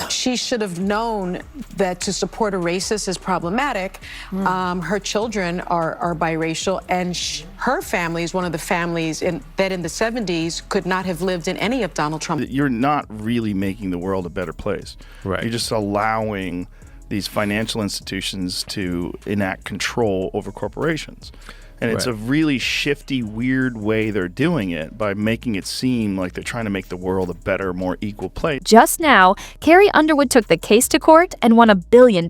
She should have known that to support a racist is problematic. Her children are biracial, and her family is one of the families that in the 70s could not have lived in any of Donald Trump. You're not really making the world a better place. Right. You're just allowing these financial institutions to enact control over corporations. And it's a really shifty, weird way they're doing it by making it seem like they're trying to make the world a better, more equal place. Just now, Carrie Underwood took the case to court and won $1 billion.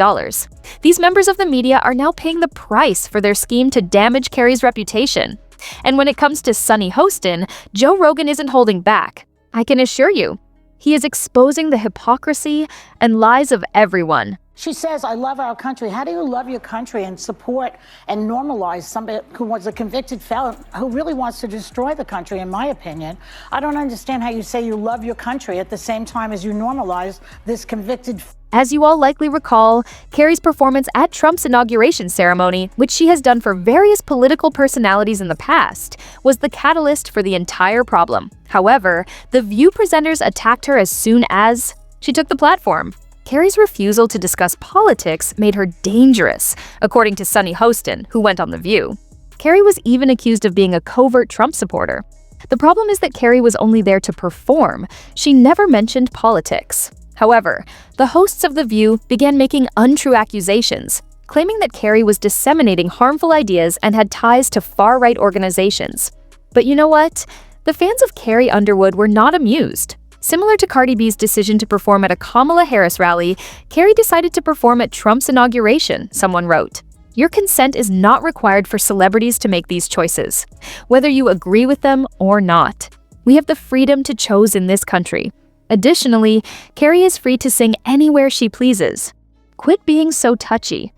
These members of the media are now paying the price for their scheme to damage Carrie's reputation. And when it comes to Sunny Hostin, Joe Rogan isn't holding back. I can assure you, he is exposing the hypocrisy and lies of everyone. She says, I love our country. How do you love your country and support and normalize somebody who was a convicted felon who really wants to destroy the country, in my opinion? I don't understand how you say you love your country at the same time as you normalize this convicted. As you all likely recall, Carrie's performance at Trump's inauguration ceremony, which she has done for various political personalities in the past, was the catalyst for the entire problem. However, The View presenters attacked her as soon as she took the platform. Carrie's refusal to discuss politics made her dangerous, according to Sunny Hostin, who went on The View. Carrie was even accused of being a covert Trump supporter. The problem is that Carrie was only there to perform. She never mentioned politics. However, the hosts of The View began making untrue accusations, claiming that Carrie was disseminating harmful ideas and had ties to far-right organizations. But you know what? The fans of Carrie Underwood were not amused. Similar to Cardi B's decision to perform at a Kamala Harris rally, Carrie decided to perform at Trump's inauguration, someone wrote. Your consent is not required for celebrities to make these choices, whether you agree with them or not. We have the freedom to choose in this country. Additionally, Carrie is free to sing anywhere she pleases. Quit being so touchy.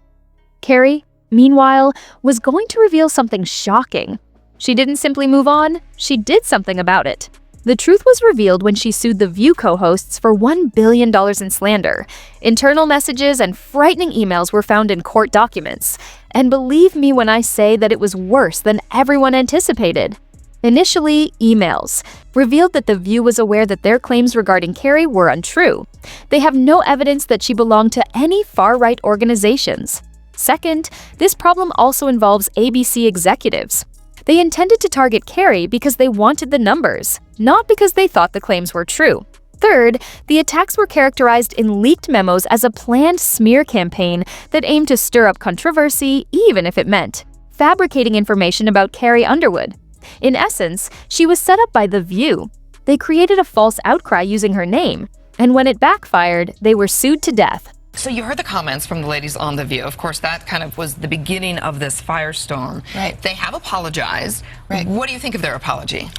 Carrie, meanwhile, was going to reveal something shocking. She didn't simply move on, she did something about it. The truth was revealed when she sued The View co-hosts for $1 billion in slander. Internal messages and frightening emails were found in court documents. And believe me when I say that it was worse than everyone anticipated. Initially, emails revealed that The View was aware that their claims regarding Carrie were untrue. They have no evidence that she belonged to any far-right organizations. Second, this problem also involves ABC executives. They intended to target Carrie because they wanted the numbers, not because they thought the claims were true. Third, the attacks were characterized in leaked memos as a planned smear campaign that aimed to stir up controversy, even if it meant fabricating information about Carrie Underwood. In essence, she was set up by The View. They created a false outcry using her name, and when it backfired, they were sued to death. So you heard the comments from the ladies on The View. Of course, that kind of was the beginning of this firestorm. Right. They have apologized. Right. What do you think of their apology?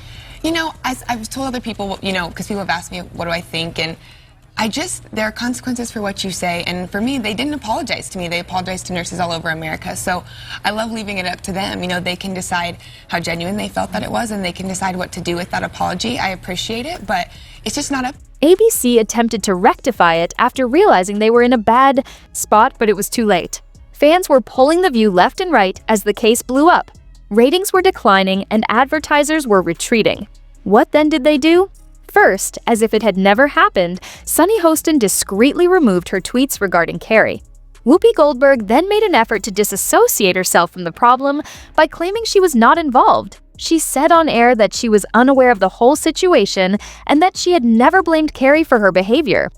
You know, I've told other people, you know, because people have asked me, what do I think? And there are consequences for what you say. And for me, they didn't apologize to me. They apologized to nurses all over America. So I love leaving it up to them. You know, they can decide how genuine they felt that it was, and they can decide what to do with that apology. I appreciate it, but it's just not up. ABC attempted to rectify it after realizing they were in a bad spot, but it was too late. Fans were pulling The View left and right as the case blew up. Ratings were declining and advertisers were retreating. What then did they do? First, as if it had never happened, Sunny Hostin discreetly removed her tweets regarding Carrie. Whoopi Goldberg then made an effort to disassociate herself from the problem by claiming she was not involved. She said on air that she was unaware of the whole situation and that she had never blamed Carrie for her behavior.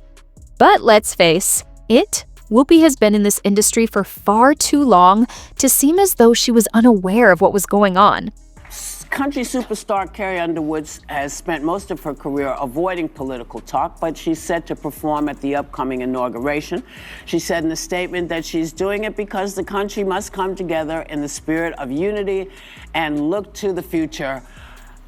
But let's face it, Whoopi has been in this industry for far too long to seem as though she was unaware of what was going on. Country superstar Carrie Underwood has spent most of her career avoiding political talk, but she's set to perform at the upcoming inauguration. She said in a statement that she's doing it because the country must come together in the spirit of unity and look to the future.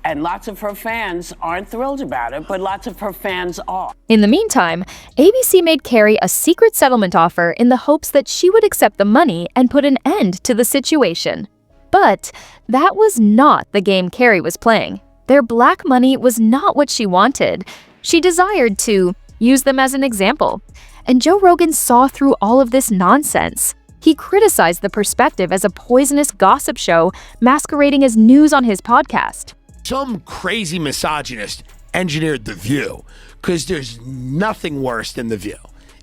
And lots of her fans aren't thrilled about it, but lots of her fans are. In the meantime, ABC made Carrie a secret settlement offer in the hopes that she would accept the money and put an end to the situation. But that was not the game Carrie was playing. Their black money was not what she wanted. She desired to use them as an example. And Joe Rogan saw through all of this nonsense. He criticized the perspective as a poisonous gossip show masquerading as news on his podcast. Some crazy misogynist engineered The View, because there's nothing worse than The View.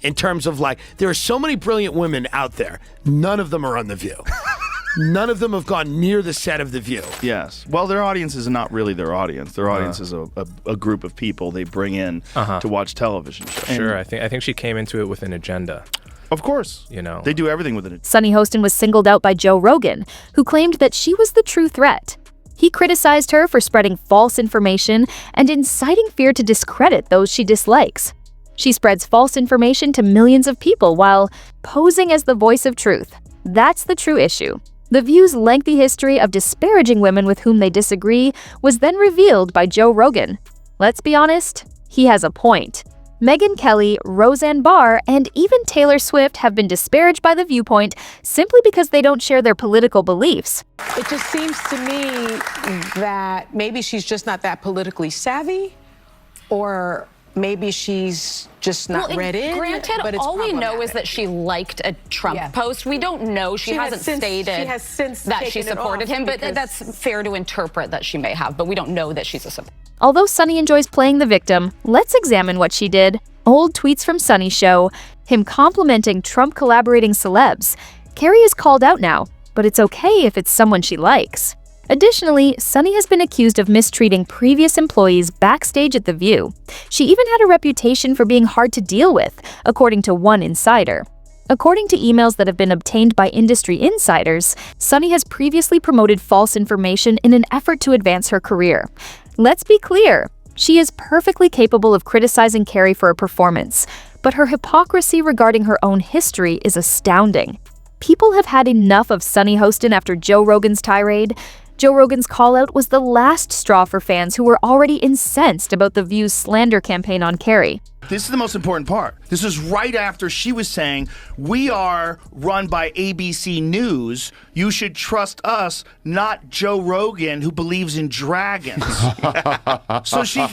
In terms of like, there are so many brilliant women out there. None of them are on The View. None of them have gone near the set of The View. Yes. Well, their audience is not really their audience. Their audience is a group of people they bring in to watch television shows. Sure, I think she came into it with an agenda. Of course. You know. They do everything with it. Sunny Hostin was singled out by Joe Rogan, who claimed that she was the true threat. He criticized her for spreading false information and inciting fear to discredit those she dislikes. She spreads false information to millions of people while posing as the voice of truth. That's the true issue. The View's lengthy history of disparaging women with whom they disagree was then revealed by Joe Rogan. Let's be honest, he has a point. Megyn Kelly, Roseanne Barr, and even Taylor Swift have been disparaged by The Viewpoint simply because they don't share their political beliefs. It just seems to me that maybe she's just not that politically savvy, or maybe she's just not read in. Granted, but it's all we know is that she liked a Trump post. We don't know. She hasn't stated that she supported him, but that's fair to interpret that she may have, but we don't know that she's a supporter. Although Sunny enjoys playing the victim, let's examine what she did. Old tweets from Sunny show him complimenting Trump collaborating celebs. Carrie is called out now, but it's okay if it's someone she likes. Additionally, Sunny has been accused of mistreating previous employees backstage at The View. She even had a reputation for being hard to deal with, according to one insider. According to emails that have been obtained by industry insiders, Sunny has previously promoted false information in an effort to advance her career. Let's be clear, she is perfectly capable of criticizing Carrie for a performance, but her hypocrisy regarding her own history is astounding. People have had enough of Sunny Hostin after Joe Rogan's tirade. Joe Rogan's call-out was the last straw for fans who were already incensed about The View's slander campaign on Carrie. This is the most important part. This is right after she was saying, we are run by ABC News. You should trust us, not Joe Rogan, who believes in dragons. So she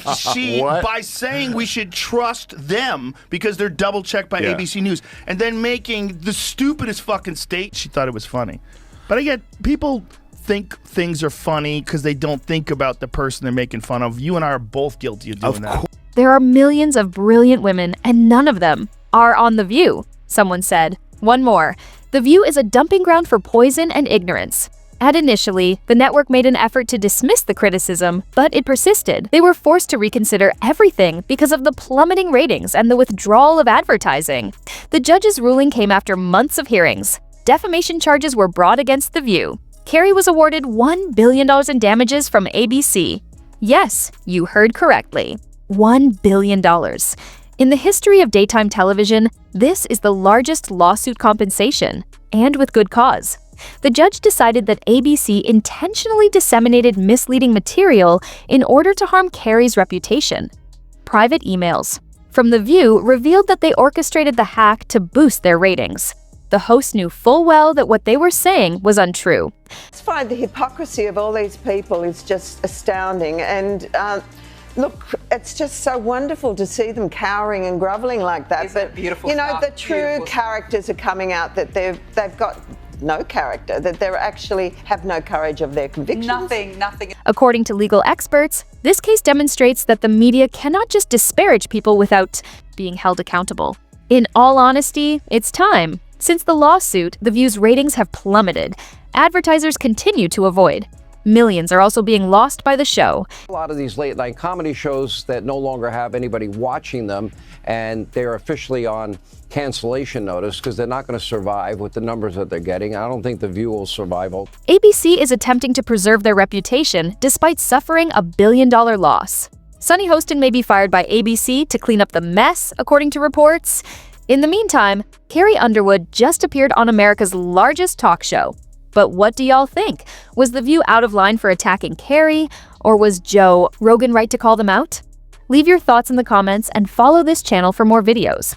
by saying we should trust them because they're double-checked by ABC News, and then making the stupidest fucking state, she thought it was funny. But I get people think things are funny because they don't think about the person they're making fun of. You and I are both guilty of doing that. There are millions of brilliant women, and none of them are on The View, someone said. One more. The View is a dumping ground for poison and ignorance. And initially, the network made an effort to dismiss the criticism, but it persisted. They were forced to reconsider everything because of the plummeting ratings and the withdrawal of advertising. The judge's ruling came after months of hearings. Defamation charges were brought against The View. Carrie was awarded $1 billion in damages from ABC. Yes, you heard correctly. $1 billion. In the history of daytime television, this is the largest lawsuit compensation, and with good cause. The judge decided that ABC intentionally disseminated misleading material in order to harm Carrie's reputation. Private emails from The View revealed that they orchestrated the hack to boost their ratings. The host knew full well that what they were saying was untrue. I find the hypocrisy of all these people is just astounding. And look, it's just so wonderful to see them cowering and groveling like that. Isn't it beautiful you know, stuff? the true characters are coming out, that they've got no character, that they actually have no courage of their convictions. Nothing. According to legal experts, this case demonstrates that the media cannot just disparage people without being held accountable. In all honesty, it's time. Since the lawsuit, The View's ratings have plummeted. Advertisers continue to avoid. Millions are also being lost by the show. A lot of these late-night comedy shows that no longer have anybody watching them, and they're officially on cancellation notice because they're not going to survive with the numbers that they're getting. I don't think The View will survive. ABC is attempting to preserve their reputation despite suffering a $1 billion loss. Sunny Hostin may be fired by ABC to clean up the mess, according to reports. In the meantime, Carrie Underwood just appeared on America's largest talk show. But what do y'all think? Was The View out of line for attacking Carrie? Or was Joe Rogan right to call them out? Leave your thoughts in the comments and follow this channel for more videos.